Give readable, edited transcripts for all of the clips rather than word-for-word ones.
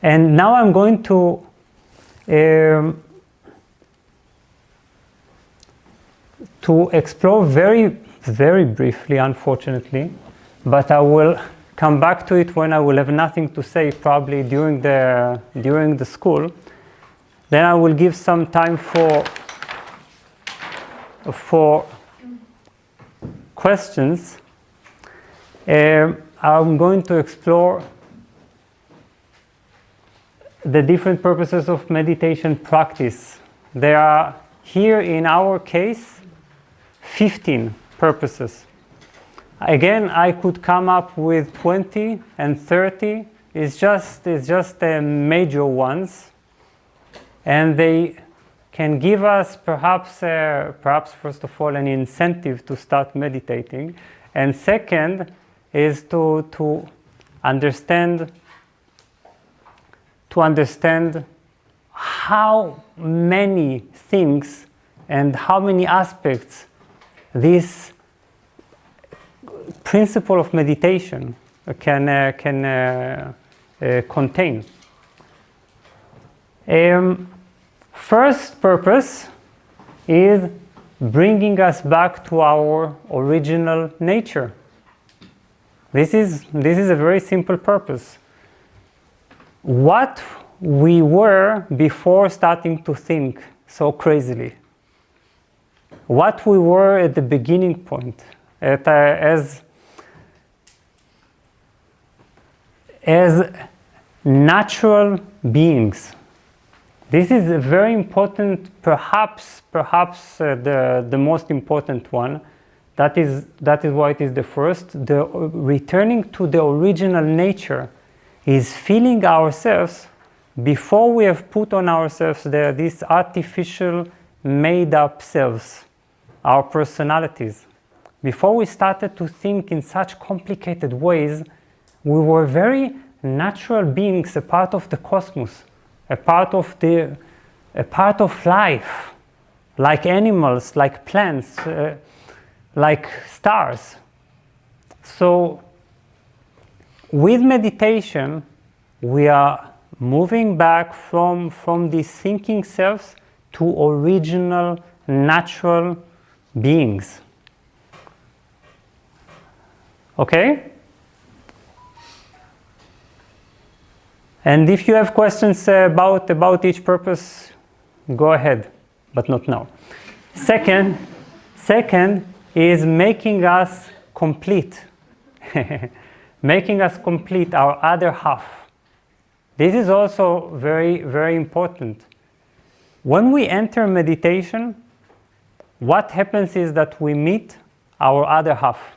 And now I'm going to explore very, very briefly, unfortunately, but I will come back to it when I will have nothing to say, probably during the school. Then I will give some time for questions. I'm going to explore the different purposes of meditation practice. There are, here in our case, 15 purposes. Again, I could come up with 20 and 30. It's just the major ones. And they can give us perhaps first of all, an incentive to start meditating. And second is to understand how many things and how many aspects this principle of meditation can contain. First purpose is bringing us back to our original nature. This is a very simple purpose. What we were before starting to think so crazily. What we were at the beginning point, as natural beings. This is a very important, perhaps the most important one. That is why it is the first. The returning to the original nature is feeling ourselves before we have put on ourselves these artificial, made-up selves, our personalities. Before we started to think in such complicated ways, we were very natural beings, a part of the cosmos, a part of life, like animals, like plants, like stars. So with meditation, we are moving back from these thinking selves to original, natural beings. Okay? And if you have questions about each purpose, go ahead, but not now. Second is making us complete. Making us complete, our other half. This is also very, very important. When we enter meditation, what happens is that we meet our other half.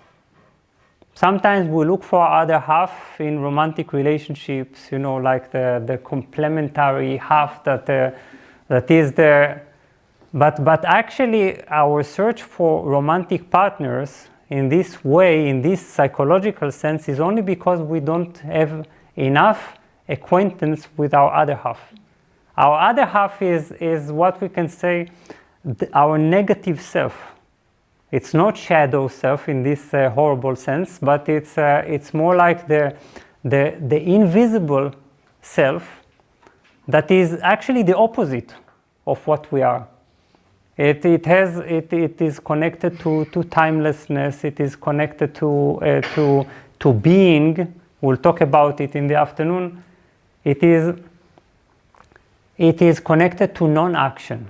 Sometimes we look for our other half in romantic relationships, like the complementary half that is there. But actually, our search for romantic partners in this way, in this psychological sense, is only because we don't have enough acquaintance with our other half. Our other half is what we can say our negative self. It's not shadow self in this horrible sense, but it's more like the invisible self that is actually the opposite of what we are. It is connected to timelessness. It is connected to being. We'll talk about it in the afternoon. It is connected to non-action.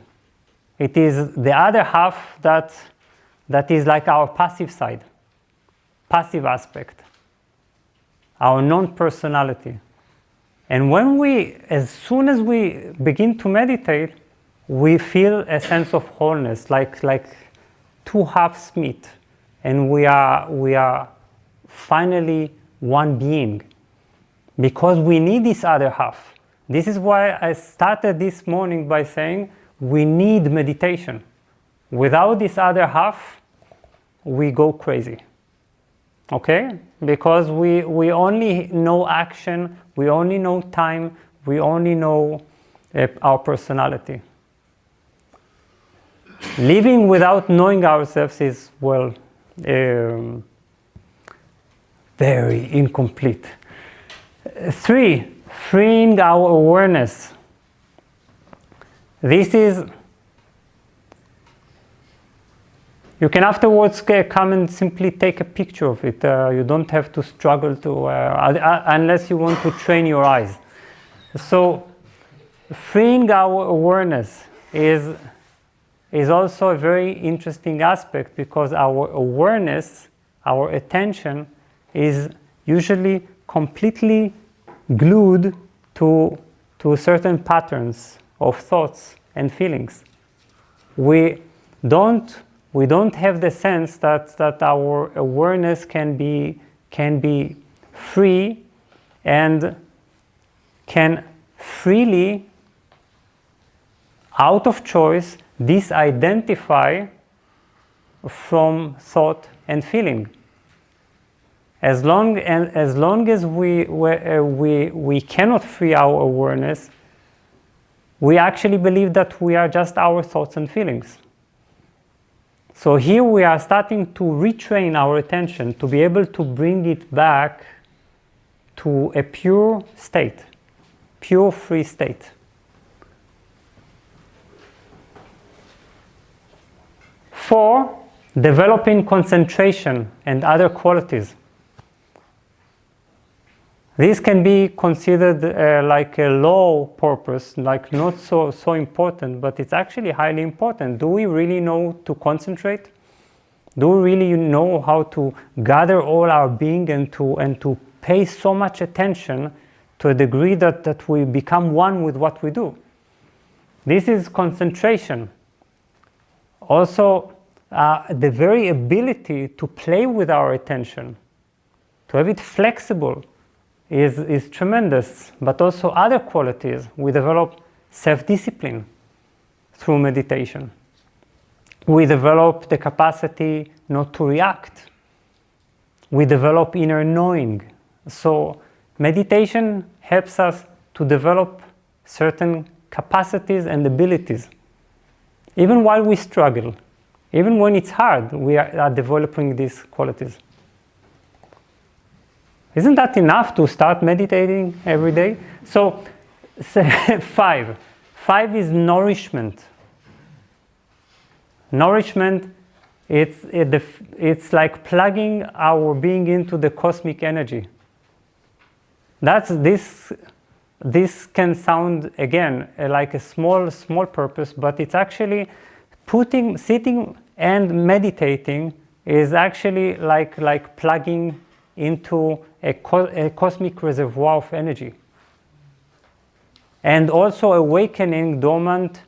It is the other half that is like our passive side, passive aspect, our non-personality. And as soon as we begin to meditate, we feel a sense of wholeness, like two halves meet, and we are finally one being, because we need this other half. This is why I started this morning by saying we need meditation. Without this other half, we go crazy. Okay? Because we only know action, we only know time, we only know our personality. Living without knowing ourselves is, very incomplete. 3, freeing our awareness. This is, you can afterwards come and simply take a picture of it. You don't have to struggle to, unless you want to train your eyes. So freeing our awareness is also a very interesting aspect, because our awareness, our attention, is usually completely glued to certain patterns of thoughts and feelings. We don't have the sense that our awareness can be free and can freely, out of choice, disidentify from thought and feeling. As long as we cannot free our awareness, we actually believe that we are just our thoughts and feelings. So here we are starting to retrain our attention to be able to bring it back to a pure state, pure free state. 4, developing concentration and other qualities. This can be considered like a low purpose, like not so important, but it's actually highly important. Do we really know to concentrate? Do we really know how to gather all our being and to pay so much attention to a degree that we become one with what we do? This is concentration. Also, the very ability to play with our attention, to have it flexible, is tremendous. But also other qualities. We develop self-discipline through meditation. We develop the capacity not to react. We develop inner knowing. So meditation helps us to develop certain capacities and abilities. Even while we struggle, even when it's hard, we are developing these qualities. Isn't that enough to start meditating every day? So 5 is nourishment. Nourishment, it's like plugging our being into the cosmic energy. This can sound, again, like a small purpose, but it's actually sitting and meditating is actually like plugging into a cosmic reservoir of energy, and also awakening dormant,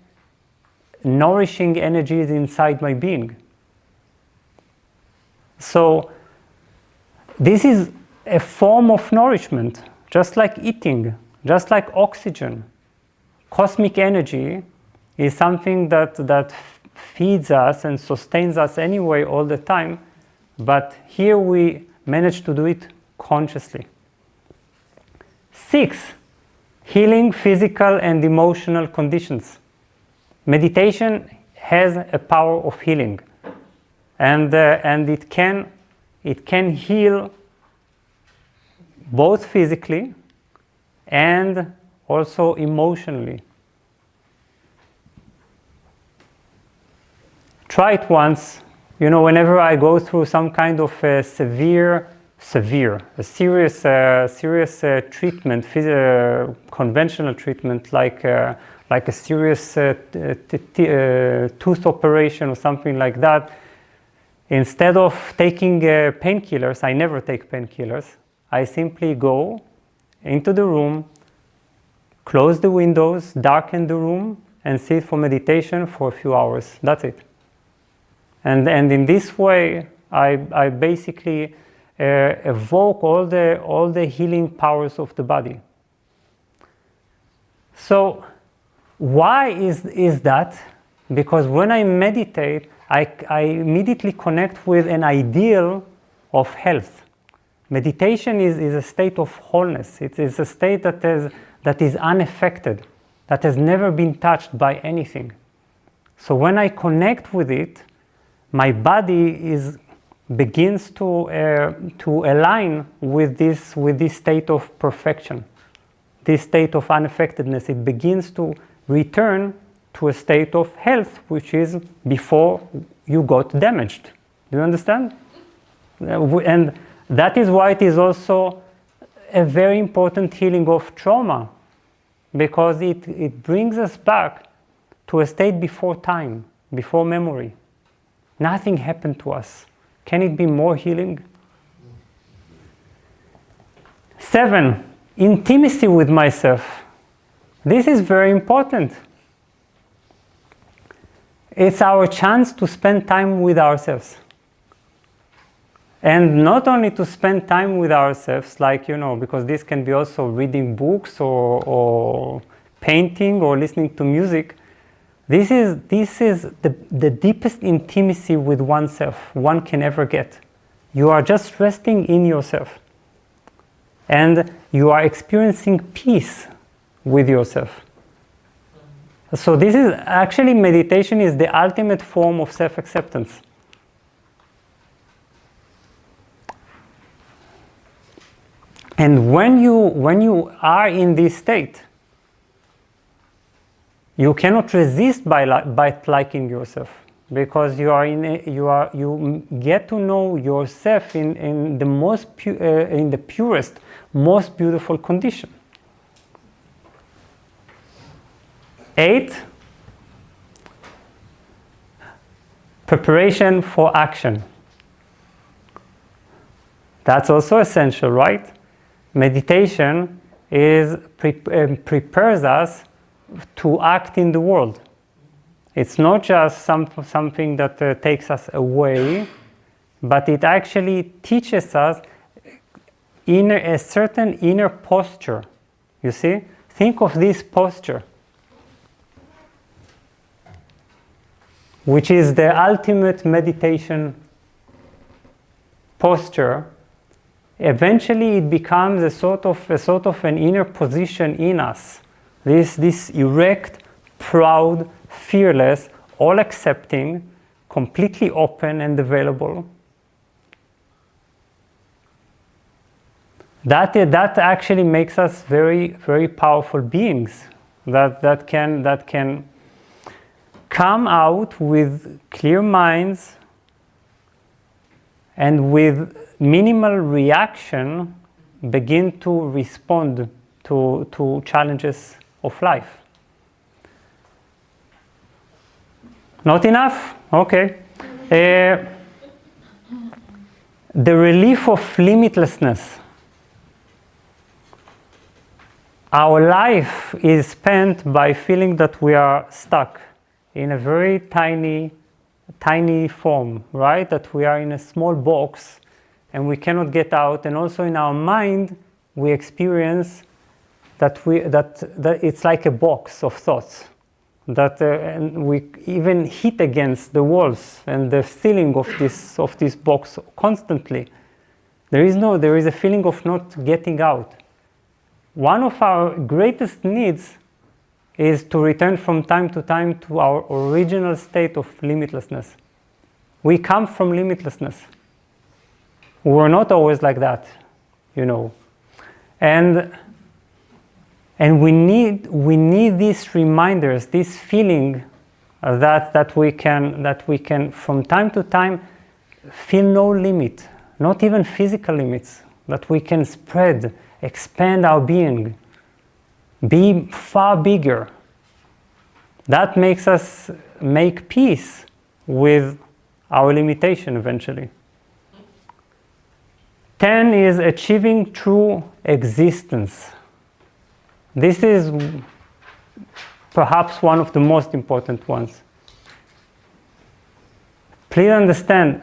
nourishing energies inside my being. So this is a form of nourishment, just like eating, just like oxygen. Cosmic energy is something that feeds us and sustains us anyway all the time, but here we manage to do it consciously. 6, healing physical and emotional conditions. Meditation has a power of healing, and it can heal both physically and also emotionally. Try it once. Whenever I go through some kind of serious treatment, conventional treatment, like a serious tooth operation or something like that, instead of taking painkillers, I never take painkillers. I simply go into the room, close the windows, darken the room, and sit for meditation for a few hours. That's it. And in this way, I basically evoke all the healing powers of the body. So why is that? Because when I meditate, I immediately connect with an ideal of health. Meditation is a state of wholeness. It is a state that is unaffected, that has never been touched by anything. So when I connect with it, my body begins to align with this state of perfection. this state of unaffectedness. It begins to return to a state of health, which is before you got damaged. Do you understand? And that is why it is also a very important healing of trauma, because it brings us back to a state before time, before memory. Nothing happened to us. Can it be more healing? 7, intimacy with myself. This is very important. It's our chance to spend time with ourselves. And not only to spend time with ourselves, like, because this can be also reading books or painting or listening to music. This is the deepest intimacy with oneself one can ever get. You are just resting in yourself. And you are experiencing peace with yourself. So this is actually, meditation is the ultimate form of self-acceptance. And when you are in this state, you cannot resist by liking yourself, because you get to know yourself in the purest, most beautiful condition. 8, preparation for action. That's also essential, right? Meditation prepares us to act in the world. It's not just something that takes us away, but it actually teaches us a certain inner posture. You see? Think of this posture, which is the ultimate meditation posture. Eventually it becomes a sort of an inner position in us. This erect, proud, fearless, all-accepting, completely open and available. That actually makes us very, very powerful beings that can come out with clear minds and with minimal reaction begin to respond to challenges of life. Not enough? Okay. The relief of limitlessness. Our life is spent by feeling that we are stuck in a very tiny form, right? That we are in a small box and we cannot get out. And also in our mind, we experience that it's like a box of thoughts, that and we even hit against the walls and the ceiling of this box constantly. There is a feeling of not getting out. One of our greatest needs is to return from time to time to our original state of limitlessness. We come from limitlessness. We're not always like that, And we need these reminders, this feeling that we can from time to time feel no limit, not even physical limits, that we can spread, expand our being, be far bigger. That makes us make peace with our limitation eventually. 10 is achieving true existence. This is perhaps one of the most important ones. Please understand,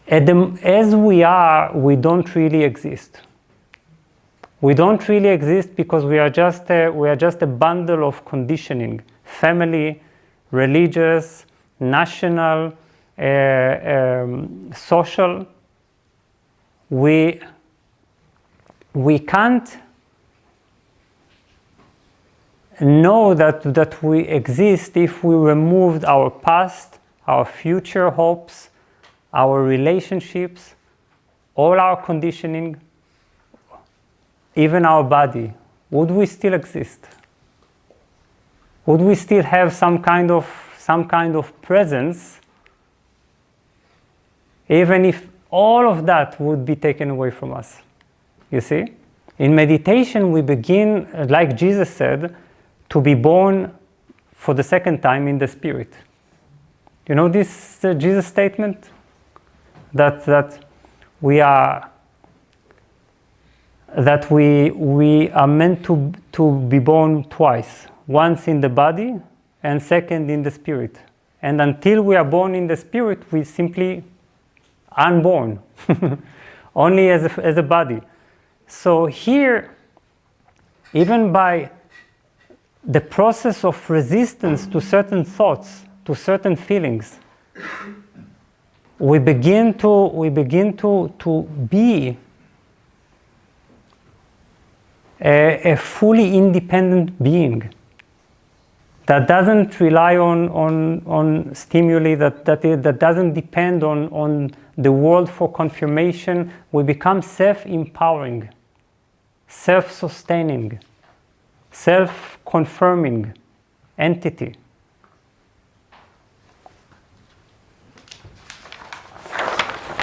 as we are, we don't really exist. We don't really exist because we are just a bundle of conditioning, family, religious, national, social. We can't know that we exist if we removed our past, our future hopes, our relationships, all our conditioning. even our body, would we still exist? Would we still have some kind of presence, even if all of that would be taken away from us? You see? In meditation, we begin, like Jesus said, to be born for the second time in the spirit. You know this Jesus statement? That we are meant to be born twice, once in the body and second in the spirit. And until we are born in the spirit, we simply unborn, only as a body. So here, even by the process of resistance to certain thoughts, to certain feelings, we begin to be a fully independent being that doesn't rely on stimuli, that doesn't depend on the world for confirmation. We become self-empowering, self-sustaining, self-confirming entity.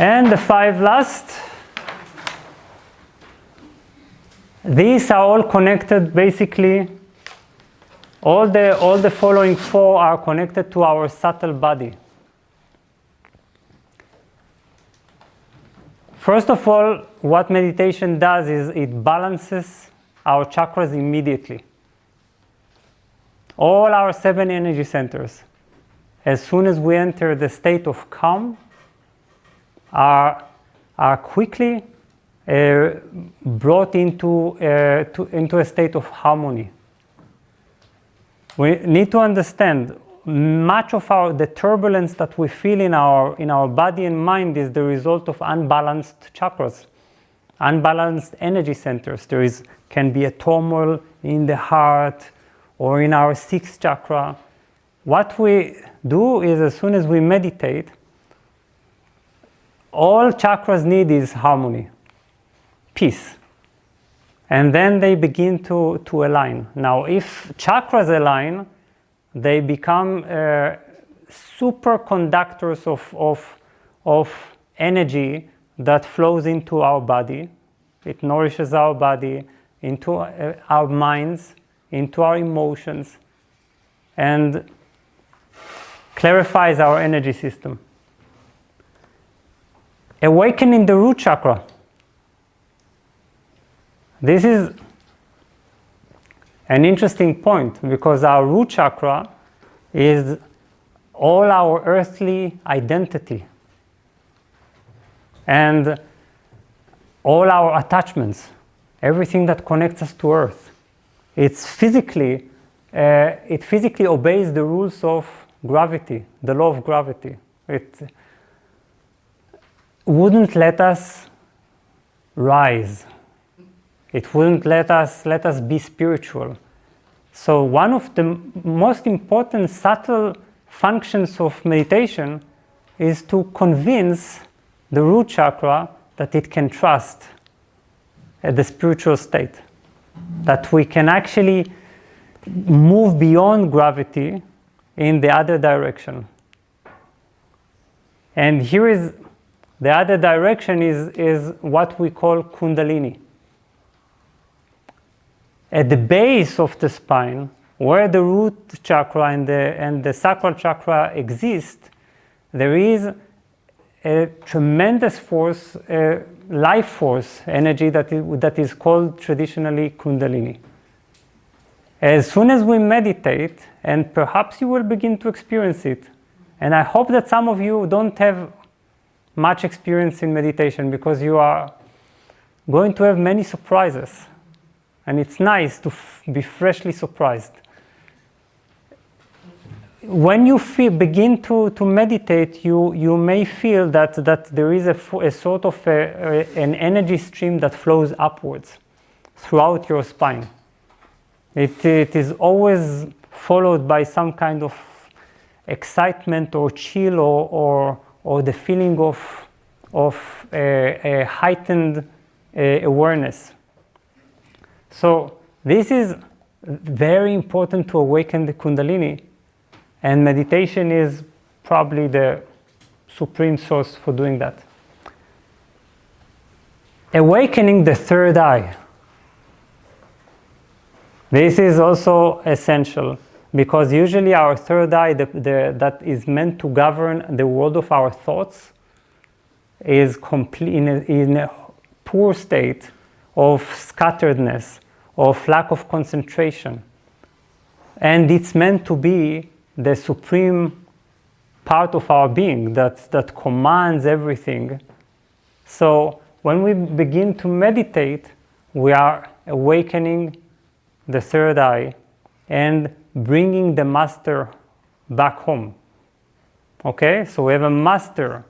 And the 5 last. These are all connected, basically. All the following 4 are connected to our subtle body. First of all, what meditation does is it balances our chakras immediately. All our 7 energy centers, as soon as we enter the state of calm, are quickly brought into a state of harmony. We need to understand much of the turbulence that we feel in our body and mind is the result of unbalanced chakras, unbalanced energy centers. Can be a turmoil in the heart or in our 6th chakra. What we do is, as soon as we meditate, all chakras need is harmony, peace. And then they begin to align. Now, if chakras align, they become superconductors of energy that flows into our body. It nourishes our body, into our minds, into our emotions, and clarifies our energy system. Awakening the root chakra. This is an interesting point because our root chakra is all our earthly identity and all our attachments, everything that connects us to earth. It physically obeys the rules of gravity, the law of gravity. It wouldn't let us rise. It wouldn't let us be spiritual. So one of the most important subtle functions of meditation is to convince the root chakra that it can trust the spiritual state, that we can actually move beyond gravity in the other direction. And here is the other direction is what we call kundalini. At the base of the spine, where the root chakra and the sacral chakra exist, there is a tremendous force, life force energy that is called traditionally kundalini. As soon as we meditate, and perhaps you will begin to experience it, and I hope that some of you don't have much experience in meditation because you are going to have many surprises. And it's nice to be freshly surprised. When you begin to meditate, you may feel that there is a sort of an energy stream that flows upwards throughout your spine. It is always followed by some kind of excitement or chill or the feeling of a heightened awareness. So this is very important to awaken the kundalini, and meditation is probably the supreme source for doing that. Awakening the third eye. This is also essential, because usually our third eye that is meant to govern the world of our thoughts is in a poor state of scatteredness, of lack of concentration. And it's meant to be the supreme part of our being that commands everything. So when we begin to meditate, we are awakening the third eye and bringing the master back home. Okay, so we have a master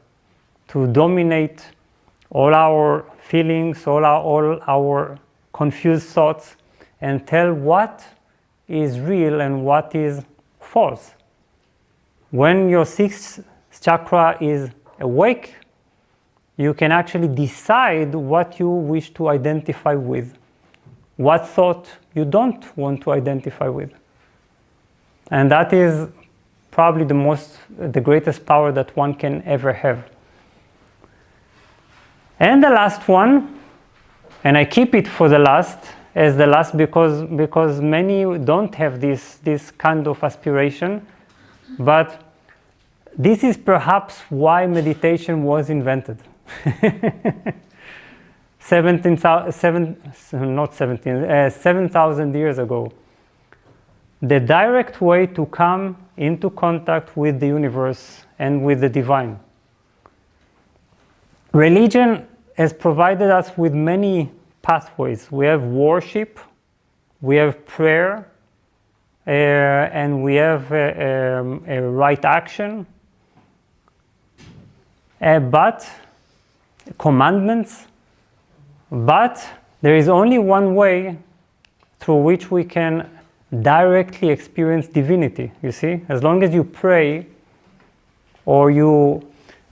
to dominate all our feelings, all our confused thoughts, and tell what is real and what is false. When your sixth chakra is awake, you can actually decide what you wish to identify with, what thought you don't want to identify with. And that is probably the greatest power that one can ever have. And the last one, and I keep it for the last, as the last because many don't have this kind of aspiration, but this is perhaps why meditation was invented. 7,000 years ago. The direct way to come into contact with the universe and with the divine. Religion has provided us with many pathways. We have worship, we have prayer, and we have a right action, but commandments. But there is only one way through which we can directly experience divinity, you see? As long as you pray or you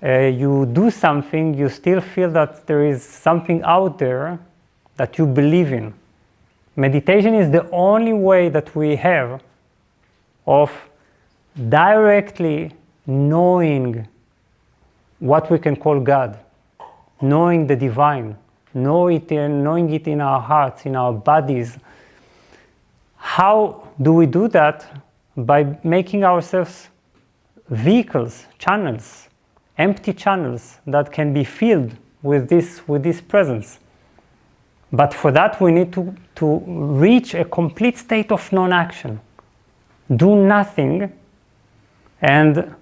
do something, you still feel that there is something out there that you believe in. Meditation is the only way that we have of directly knowing what we can call God, knowing the divine, knowing it in our hearts, in our bodies. How do we do that? By making ourselves vehicles, channels, empty channels that can be filled with this presence. But for that we need to reach a complete state of non-action. Do nothing, and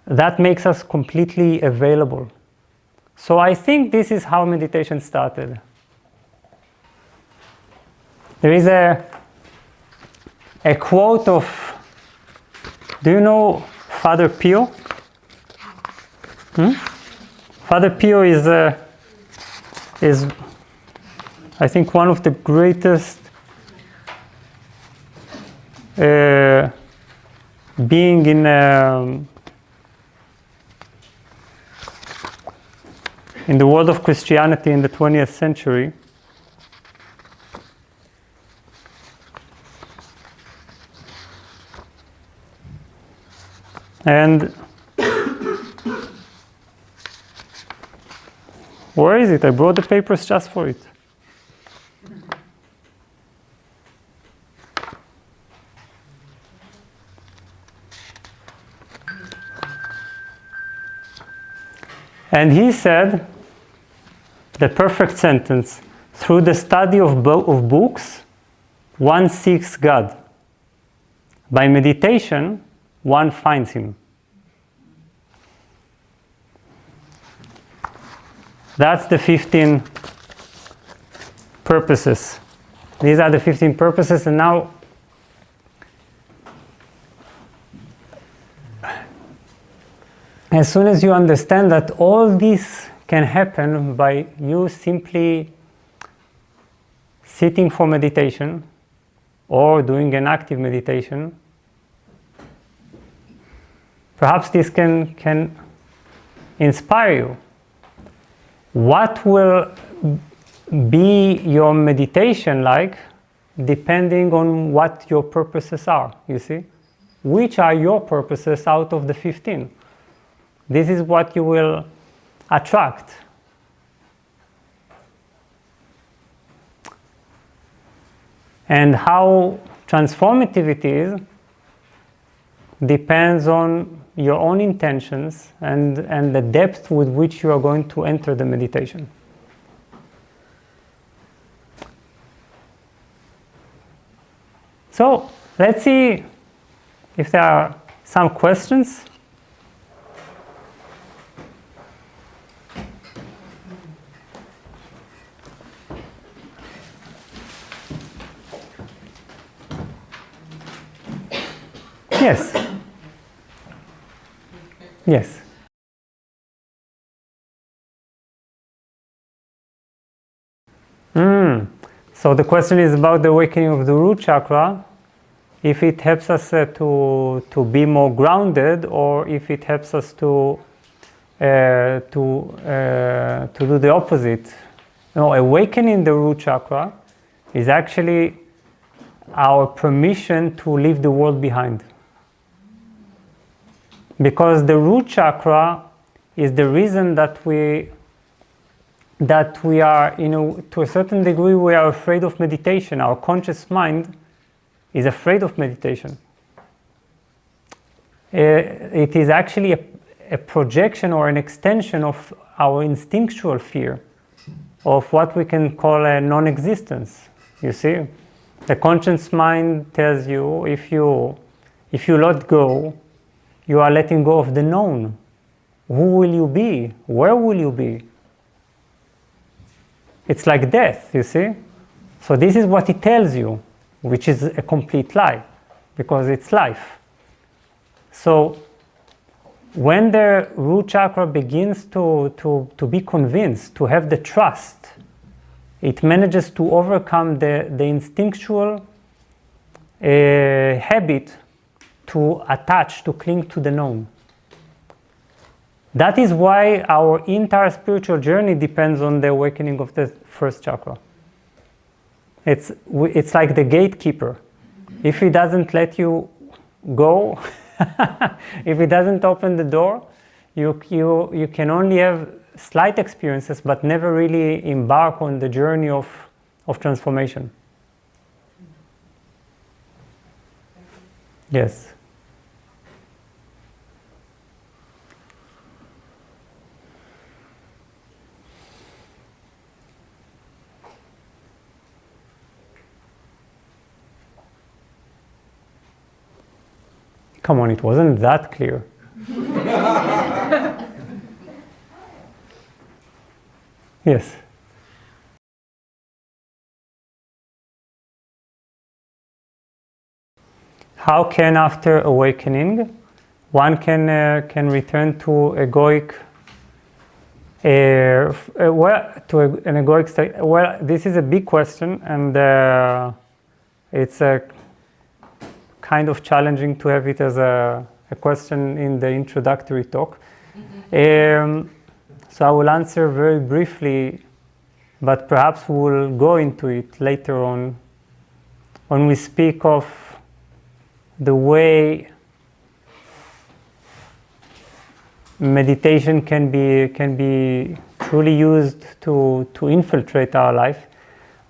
that makes us completely available. So I think this is how meditation started. There is a quote of, do you know Father Pio? Father Pio is I think one of the greatest being in the world of Christianity in the 20th century. And where is it? I brought the papers just for it. And he said the perfect sentence: through the study of books, one seeks God. By meditation, one finds Him. That's the 15 purposes. These are the 15 purposes, and now as soon as you understand that all this can happen by you simply sitting for meditation or doing an active meditation, perhaps this can inspire you. What will be your meditation like depending on what your purposes are, you see? Which are your purposes out of the 15? This is what you will attract. And how transformative it is depends on your own intentions and the depth with which you are going to enter the meditation. So let's see if there are some questions. Yes. Yes. So the question is about the awakening of the root chakra, if it helps us to be more grounded, or if it helps us to do the opposite. No, awakening the root chakra is actually our permission to leave the world behind. Because the root chakra is the reason that we are, to a certain degree, we are afraid of meditation. Our conscious mind is afraid of meditation. It is actually a projection or an extension of our instinctual fear of what we can call a non-existence. You see, the conscious mind tells you if you let go, you are letting go of the known. Who will you be? Where will you be? It's like death, you see? So this is what it tells you, which is a complete lie, because it's life. So when the root chakra begins to be convinced, to have the trust, it manages to overcome the instinctual habit to attach, to cling to the known. That is why our entire spiritual journey depends on the awakening of the first chakra. It's like the gatekeeper. If he doesn't let you go, if he doesn't open the door, you can only have slight experiences, but never really embark on the journey of transformation. Yes. Come on, it wasn't that clear. Yes. How can, after awakening, one can return to egoic, an egoic state? Well, this is a big question, and it's a kind of challenging to have it as a question in the introductory talk. So I will answer very briefly, but perhaps we will go into it later on when we speak of the way meditation can be truly used to infiltrate our life.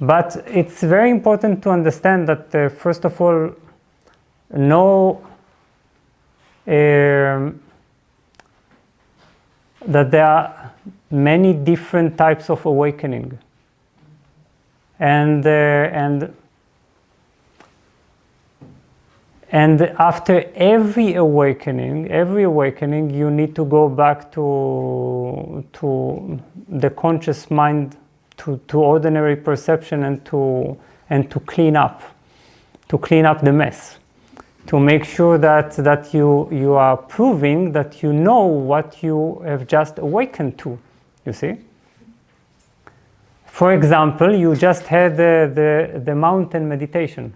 But it's very important to understand that first of all, that there are many different types of awakening, and after every awakening, you need to go back to the conscious mind, to ordinary perception, and to clean up the mess, to make sure that you are proving that you know what you have just awakened to, you see? For example, you just had the mountain meditation.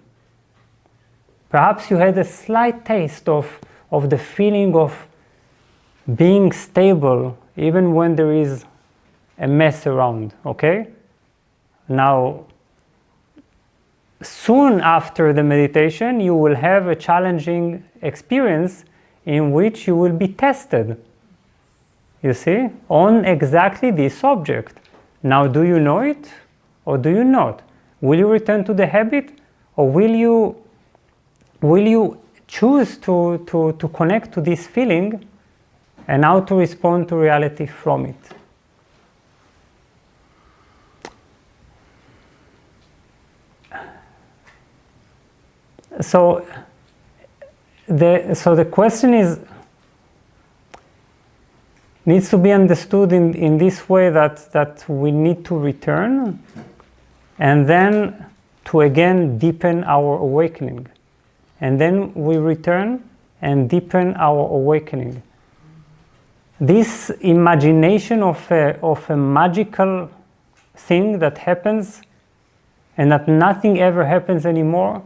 Perhaps you had a slight taste of the feeling of being stable even when there is a mess around, okay? Now, soon after the meditation, you will have a challenging experience in which you will be tested, you see, on exactly this object. Now, do you know it or do you not? Will you return to the habit, or will you choose to connect to this feeling and how to respond to reality from it? So the question needs to be understood in this way, that we need to return and then to again deepen our awakening. And then we return and deepen our awakening. This imagination of a magical thing that happens and that nothing ever happens anymore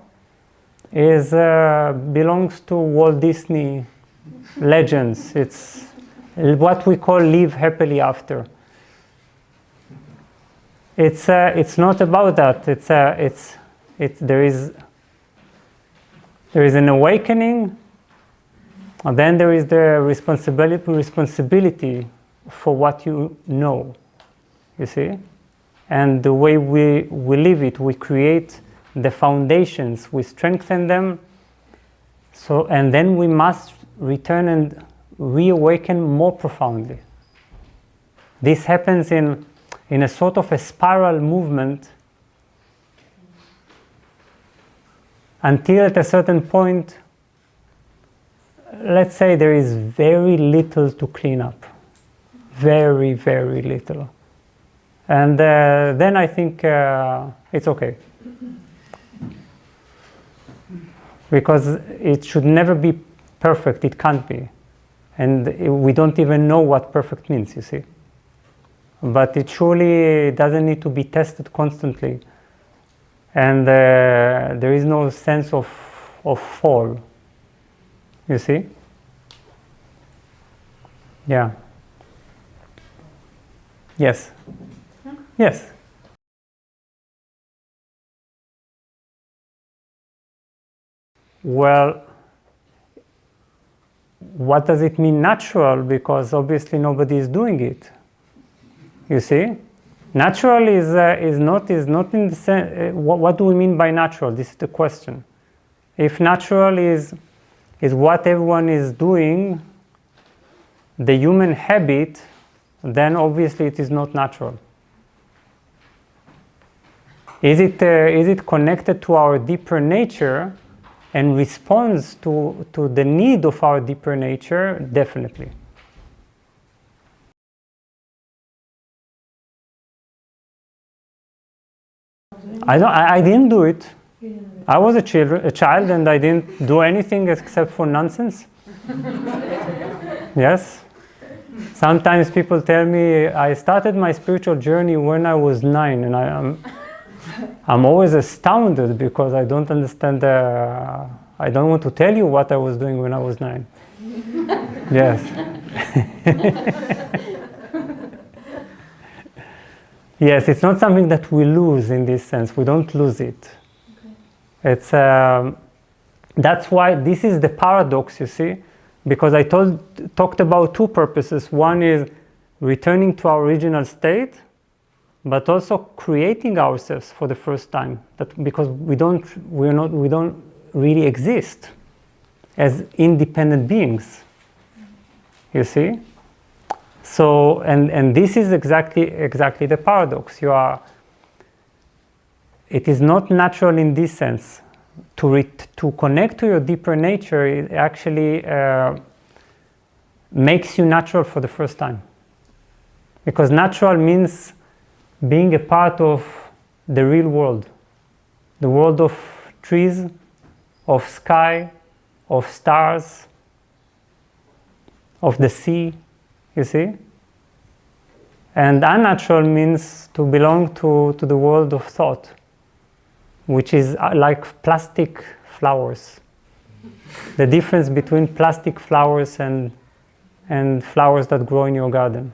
belongs to Walt Disney legends. It's what we call live happily after. It's not about that. There is an awakening, and then there is the responsibility for what you know, you see? And the way we live it, we create the foundations, we strengthen them, and then we must return and reawaken more profoundly. This happens in a sort of a spiral movement until at a certain point, let's say, there is very little to clean up. Very, very little. And then I think it's okay. Because it should never be perfect, it can't be. And we don't even know what perfect means, you see. But it surely doesn't need to be tested constantly. And there is no sense of fall, you see? Yeah. Yes. Yes. Well, what does it mean natural? Because obviously nobody is doing it. You see? Natural is not in the sense. What do we mean by natural? This is the question. If natural is what everyone is doing, the human habit, then obviously it is not natural. Is it connected to our deeper nature and responds to the need of our deeper nature? Definitely. I didn't do it. I was a child and I didn't do anything except for nonsense. Yes. Sometimes people tell me I started my spiritual journey when I was 9, and I'm always astounded because I don't understand. I don't want to tell you what I was doing when I was 9. Yes. Yes, it's not something that we lose in this sense. We don't lose it. Okay. It's that's why this is the paradox, you see, because I talked about two purposes. One is returning to our original state, but also creating ourselves for the first time. Because we don't really exist as independent beings. You see. So, and this is exactly the paradox. It is not natural in this sense. To connect to your deeper nature, it actually makes you natural for the first time. Because natural means being a part of the real world. The world of trees, of sky, of stars, of the sea. You see? And unnatural means to belong to the world of thought, which is like plastic flowers. The difference between plastic flowers and flowers that grow in your garden.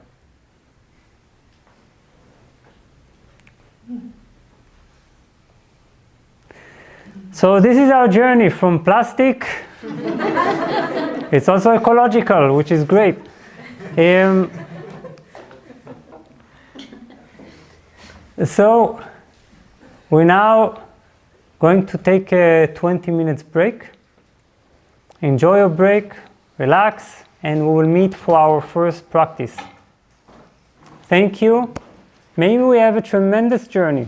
So this is our journey from plastic. It's also ecological, which is great. So we're now going to take a 20 minutes break. Enjoy your break, relax, and we will meet for our first practice. Thank you. Maybe we have a tremendous journey.